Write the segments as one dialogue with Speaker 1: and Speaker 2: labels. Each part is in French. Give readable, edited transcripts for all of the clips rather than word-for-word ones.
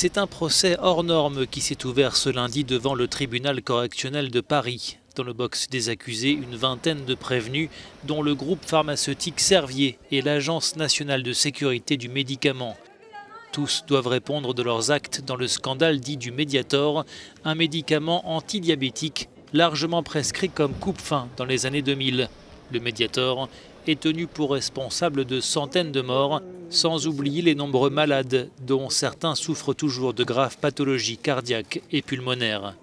Speaker 1: C'est un procès hors norme qui s'est ouvert ce lundi devant le tribunal correctionnel de Paris. Dans le box des accusés, une vingtaine de prévenus, dont le groupe pharmaceutique Servier et l'Agence nationale de sécurité du médicament. Tous doivent répondre de leurs actes dans le scandale dit du Mediator, un médicament antidiabétique largement prescrit comme coupe-faim dans les années 2000. Le Mediator est tenu pour responsable de centaines de morts, sans oublier les nombreux malades, dont certains souffrent toujours de graves pathologies cardiaques et pulmonaires.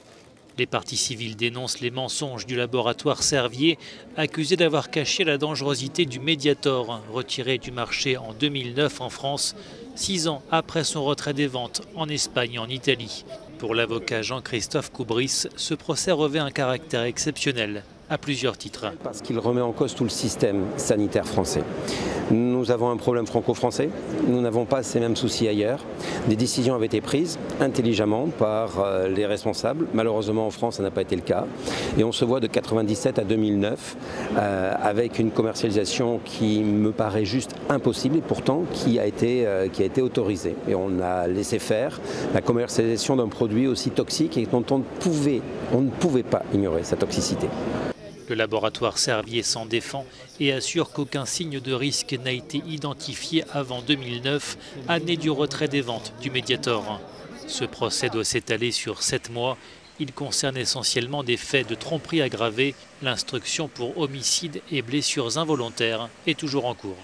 Speaker 1: Les parties civiles dénoncent les mensonges du laboratoire Servier, accusé d'avoir caché la dangerosité du Mediator, retiré du marché en 2009 en France, 6 ans après son retrait des ventes en Espagne et en Italie. Pour l'avocat Jean-Christophe Coubris, ce procès revêt un caractère exceptionnel à plusieurs titres.
Speaker 2: Parce qu'il remet en cause tout le système sanitaire français. Nous avons un problème franco-français, nous n'avons pas ces mêmes soucis ailleurs. Des décisions avaient été prises intelligemment par les responsables. Malheureusement en France ça n'a pas été le cas. Et on se voit de 1997 à 2009 avec une commercialisation qui me paraît juste impossible et pourtant qui a été autorisée. Et on a laissé faire la commercialisation d'un produit aussi toxique et dont on ne pouvait pas ignorer sa toxicité.
Speaker 1: Le laboratoire Servier s'en défend et assure qu'aucun signe de risque n'a été identifié avant 2009, année du retrait des ventes du Mediator. Ce procès doit s'étaler sur 7 mois. Il concerne essentiellement des faits de tromperie aggravée. L'instruction pour homicide et blessures involontaires est toujours en cours.